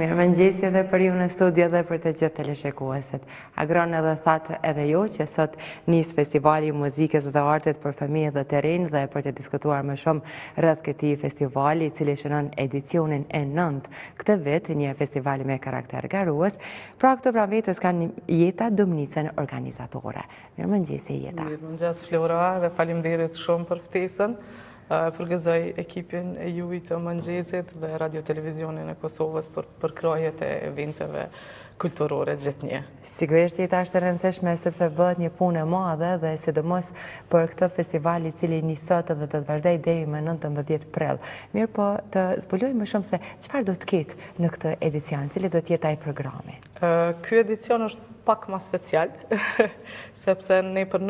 Mirë mëngjesi edhe për ju në studio dhe për të gjithë teleshikuesit. Agron edhe thatë edhe jo që sot nis festivali muzikës dhe artit për fëmijë dhe të rinj dhe për të diskutuar më shumë rreth këtij festivali i cili shënon edicionin e 9 këtë vit, një festivali me karakter garues. Pra këto pranvetës kanë Jeta Dumnicën organizatore. Mirë mëngjesi Jeta. Mirë mëngjes Flora dhe faleminderit shumë për ftesën. Përgëzoj ekipin e juaj të mëngjesit dhe Radio Televizionin e Kosovës për krahjet e eventeve kulturore gjithnjë. Sigurisht Jeta është e rëndësishme sepse bëhet një punë e madhe dhe sidomos për këtë festival i cili nisot dhe të vazhdojë deri më 19 prill. Mirë, po të zbulojmë më shumë se çfarë do të ketë në këtë edicion, cili do të jetë ai programi. Ky edicion është pak më special, sepse ne për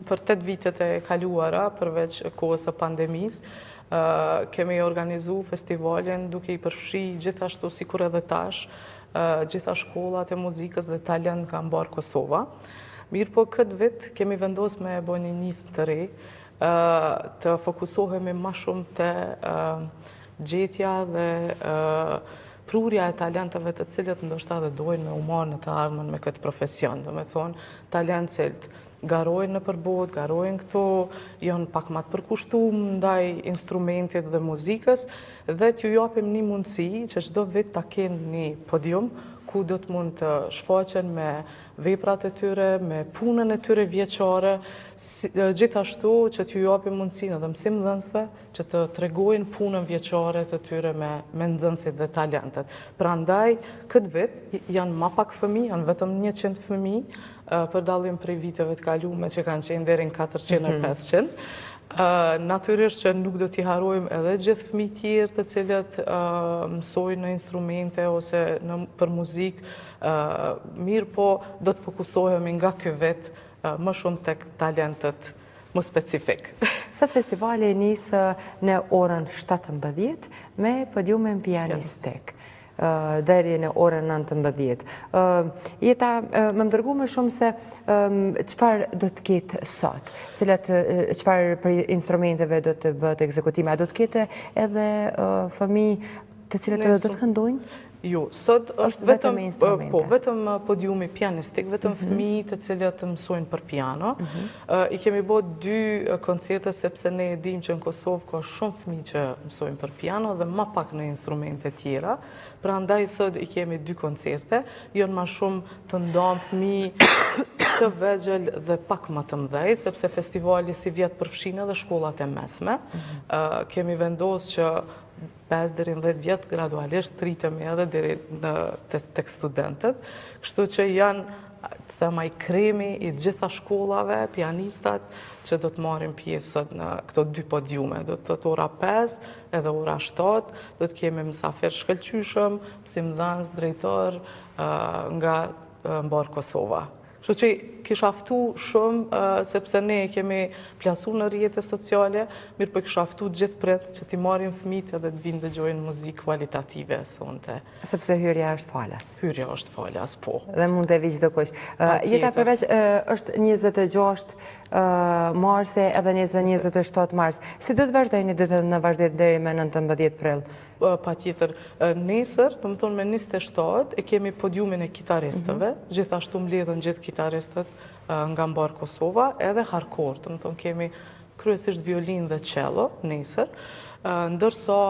8 vitet e kaluara, përveç kohës së pandemisë, kemi organizu festivalin duke i përfshi gjithashtu sikur edhe tash, gjitha shkollat e muzikës dhe talent nga mbar Kosova. Mirë po këtë vit kemi vendosur me bëj një nismë të re, të fokusohemi më shumë te gjetja dhe prurja e talenteve të cilët ndoshta dhe dojnë me u marrë në të ardhmen me këtë profesion. Do me thonë, talent cilët garojnë në përbot, garojnë këto, janë pak më të përkushtuar ndaj instrumentit dhe muzikës dhe t'ju japim një mundësi që çdo vit ta kenë një podium ku do të mund të shfaqen me veprat e tyre, me punën e tyre vjeçare, gjithashtu që t'ju japim mundësinë edhe mësimdhënësve që të tregojnë punën vjeçare të tyre me nxënësit dhe talentet. Prandaj, këtë vit janë më pak fëmijë, janë vetëm 100 fëmijë, për dallim prej viteve të kaluara që kanë qenë deri në 400 e 500. Natyrisht që nuk do t'i harrojmë edhe gjithë fëmijë tjerë të cilët mësojnë në instrumente ose për muzikë, mirë po do të fokusohemi nga ky vit më shumë tek talentet më specifik. Sot festivali nisë në orën 17 me podiumin pianistik. Deri në orën 19. Jeta më dërgoi më shumë se çfarë do të ketë sot, çfarë për instrumenteve do të bëhet ekzekutime, a do të ketë edhe fëmijë të cilët do të këndojnë? Jo, sot është vetëm podiumi pianistik, vetëm fëmijë të cilët mësojnë për piano. I kemi bërë 2 koncerte sepse ne e dimë që në Kosovë ka shumë fëmijë që mësojnë për piano dhe më pak në instrumente tjera. Prandaj sot i kemi 2 koncerte, janë më shumë të ndamë fëmijë të vegjël dhe pak më të mëdhej, sepse festivali si vjet përfshin edhe shkollat e mesme. Kemi vendosur që 5 deri në 10 vjet gradualisht rritemi edhe deri tek studentët, kështu që janë thema i kremi i gjitha shkollave, pianistat që do të marrin pjesë në këto 2 podiume, do të thotë ora 5 edhe ora 7, do të kemi mysafir shkëlqyshëm, mësimdhënës, drejtor nga mbar Kosova. Kështu që kisha ftu shumë, sepse ne kemi plasu në rrjetet sociale, mirë po kisha ftu gjithë pret që t'i marrin fëmijët edhe të vinë dëgjojnë muzikë kualitative sonte. Sepse hyrja është falas. Hyrja është falas, po. Dhe mund të vi çdo kush. Jeta përveç është 26 marsi edhe 27 mars. Si do të vazhdojnë ditët në vazhdim deri me 19 prill? Patjetër, nesër, do të thonë me 27 e kemi podiumin e kitaristëve, gjithashtu mbledhen gjithë kitaristët nga mbar Kosova, edhe harkor, do të thonë kemi kryesisht violinë dhe cello nesër, ndërsa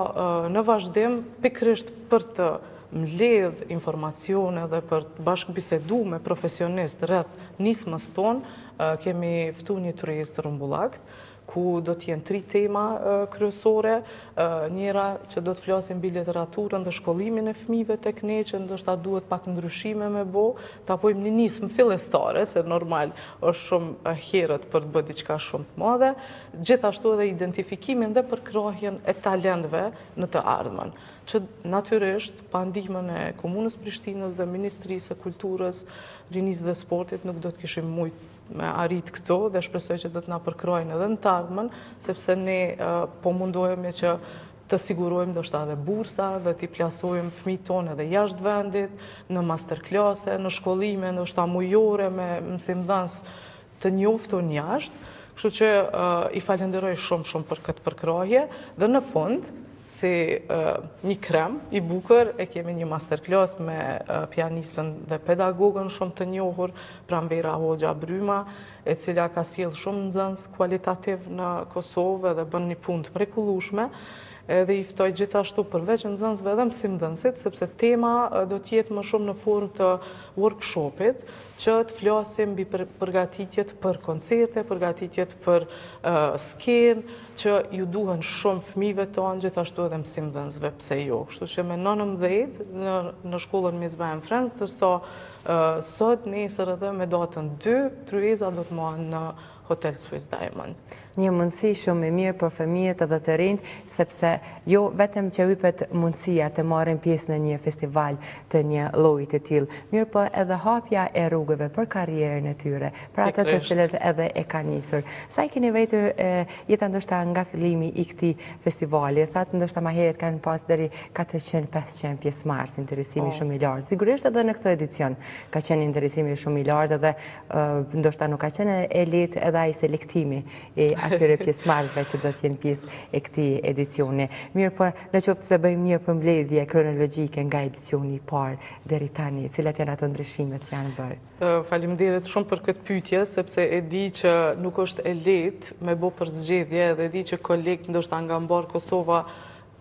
në vazhdim pikërisht për të mbledh informacione dhe për të bashkëbiseduar me profesionistë rreth nismës tonë, kemi ftuar një turist rrumbullakt, ku do t'jenë 3 tema kryesore, njëra që do të flasim mbi literaturën dhe shkollimin e fëmijëve tek ne, që ndoshta duhet pak ndryshime me bo, ta bojmë një nismë fillestare, se normal është shumë herët për të bërë diçka shumë të madhe, gjithashtu edhe identifikimin dhe përkrahjen e talentëve në të ardhmen, që natyrisht pa ndihmën e Komunës Prishtinës dhe Ministrisë së Kulturës, Rinisë dhe Sportit nuk do të kishim mujt me arrit këto dhe shpresoj që do të na përkrojnë edhe në të ardhmen, sepse ne po mundohemi që të sigurojmë ndoshta edhe bursa dhe t'i plasojmë fëmijët tonë edhe jashtë vendit, në masterklase, në shkollime, ndoshta mujore me mësimdhënës të njoftur jashtë. Kështu që i falenderoj shumë për këtë përkrahje dhe në fund si një krem i bukur, e kemi një masterclass me pianistën dhe pedagogën shumë të njohur, Pranvera Hoxha Bryma, e cila ka sjellë shumë nxënës kualitativ në Kosovë dhe bën një punë të mrekullueshme. Edhe i ftoj gjithashtu përveç nxënësve edhe mësimdhënësit, sepse tema do t'jetë më shumë në formë të workshopit, që të flasim mbi përgatitjet për koncerte, përgatitjet për skenë, që ju duhen shumë fëmijëve tonë, gjithashtu edhe mësimdhënësve, pse jo. Kështu që me 19 në shkollën Miss Bam Friends, ndërsa sot, nesër edhe me datën 2, tryeza do të marrën në Hotel Swiss Diamond. Një mundësi shumë e mirë për fëmijët edhe të rinjt, sepse jo vetëm që hypet mundësia të marrin pjesë në një festival të një lloji të tillë, mirë po edhe hapja e rrugëve për karrierën e tyre, për ata të cilët edhe e kanë nisur. Sa i keni vërejtur jeta ndoshta nga fillimi i këtij festivali? Thatë ndoshta më herët kanë pas deri 400-500 pjesëmarrës, interesimi shumë i lartë. Sigurisht edhe në këtë edicion ka qenë interesimi shumë i lartë dhe ndoshta nuk ka qenë e lehtë edhe ai selektimi i atyre pjesëmarrësve që do të jenë pjesë e këtij edicioni. Mirë po, në qoftë se bëjmë një përmbledhje kronologjike nga edicioni i parë deri tani, cilat janë ato ndryshimet që janë bërë? Faleminderit shumë për këtë pyetje, sepse e di që nuk është e lehtë me bë përzgjedhje dhe e di që kolegët ndoshta nga mbar Kosova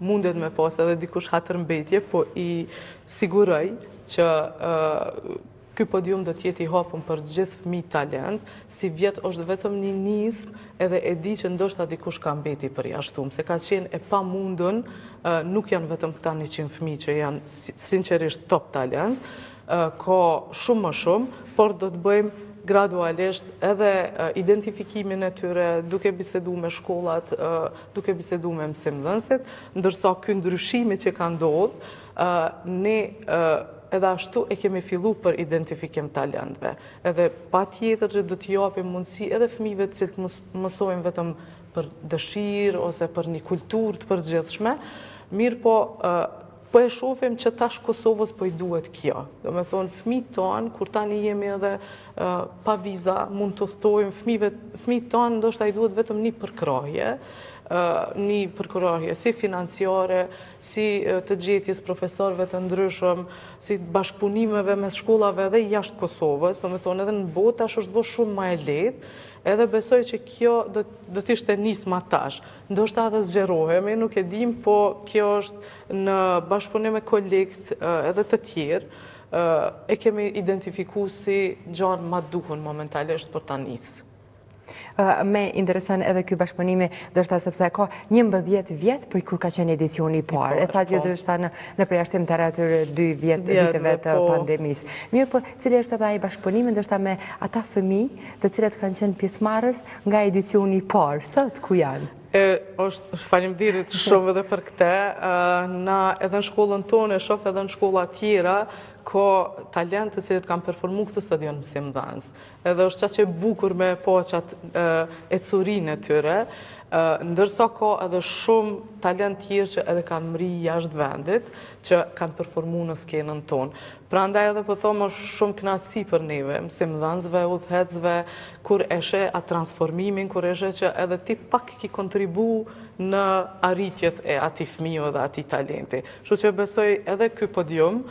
mundet me pas edhe dikush hatërmbetje, po i siguroj që ky podium do të jetë i hapur për gjithë fëmijë talent, si vjet është vetëm një nismë, edhe e di që ndoshta dikush ka mbeti përjashtuar, se ka qenë e pamundun, nuk janë vetëm këta 100 fëmijë që janë sinqerisht top talent, ka shumë më shumë, por do të bëjmë gradualisht edhe identifikimin e tyre, duke bisedu me shkollat, duke bisedu me mësimdhënësit, ndërsa ky ndryshimi që ka ndodhur, ne edhe ashtu e kemi fillu për identifikim talentve. Edhe pa tjetër që do t'i japim mundësi edhe fëmijëve të cilët mësojnë vetëm për dëshirë ose për një kulturë të përgjithshme, mirë po e shohim që tash Kosovës po i duhet kjo. Do me thonë, fëmijët tonë, kur tani jemi edhe pa viza, mund të thtojmë fëmijët tonë, ndoshta i duhet vetëm një përkrahje, një përkrahje si financiare, si të gjetjes profesorëve të ndryshëm, si bashkëpunimeve mes shkollave edhe jashtë Kosovës, do me thonë edhe në botë tash është bërë shumë më e lehtë, edhe besoj që kjo do t'ishte nisma tash. Ndoshta edhe zgjerohemi, nuk e dim, po kjo është në bashkëpunim me kolegët edhe të tjerë, e kemi identifikuar si gjanë ma duhun momentalisht për ta nisë. Me interesën edhe ky bashkëpunimi, dështë sepse ka 11 vjet për kur ka qenë edicioni i parë. E thatë dështë në përjashtim të atyre 2 viteve të pandemisë. Mirë po, cili është edhe ai bashkëpunimi ndoshta me ata fëmijë të cilët kanë qenë pjesëmarrës nga edicioni i parë. Sot ku janë? Faleminderit shumë edhe për këtë. Na edhe në shkollën tonë, e shoh edhe në shkolla tjera, ka talentë të cilët kanë performu këtë stadion mësimdhënës. Edhe është qaq e bukur me poqat e curinë e tyre, ndërsa ka edhe shumë talent tjerë që edhe kanë mri jashtë vendit, që kanë performu në skenën tonë. Prandaj edhe po thomë është shumë kënaqësi për neve, mësimdhënësve, udhëhecëve, kur eshe atë transformimin, kur eshe që edhe ti pak ki kontribu në arritjes e ati fëmijë dhe ati talenti. Kështu që besoj edhe ky podium,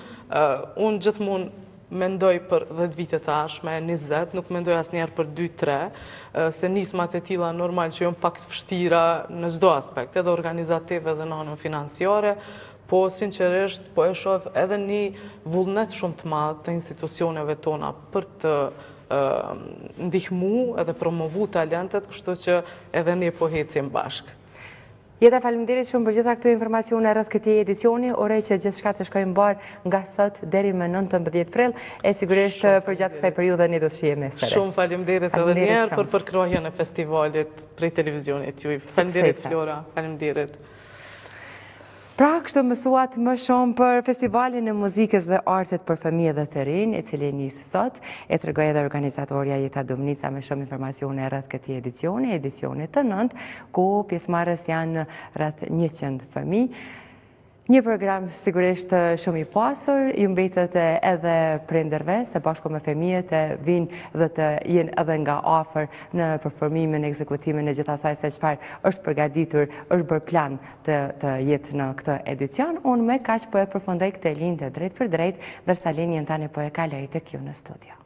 unë gjithmonë mendoj për 10 vite të ardhshme, 20, nuk mendoj asnjëherë për 2-3, se nismat e tilla normal që janë pak të vështira në çdo aspekt, edhe organizativ edhe në anën financiare, po sinqerisht po e shoh edhe një vullnet shumë të madh të institucioneve tona për të ndihmu edhe promovu talentet, kështu që edhe ne po ecim bashkë. Jeta, faleminderit shumë për gjitha këto informacione rreth këtij edicioni. Uroj që gjithçka të shkojë mbar nga sot deri më 19 prill, e sigurisht për gjatë kësaj periudhe ne do të shihemi sërish. Shumë faleminderit edhe një herë për përkrahjen e festivalit prej televizionit juaj. Faleminderit Flora, faleminderit. Pra, kështu mësuat më shumë për Festivalin e Muzikës dhe Artit për Fëmijë dhe të rinj, e cili nisë sot, e tregoi edhe organizatorja Jeta Dumnica me shumë informacione rreth këtij edicioni të 9, ku pjesëmarrës janë rreth 100 fëmijë. Një program sigurisht shumë i pasur, ju mbetet edhe prindërve, se bashku me fëmijët vinë dhe të jenë edhe nga afër në performimin, ekzekutimin e gjithasaj se çfarë është përgatitur, është bërë plan të jetë në këtë edicion. Unë me kaq po e përfundoj këtë linjë drejt për drejt, ndërsa linjën tani po e kaloj tek ju në studio.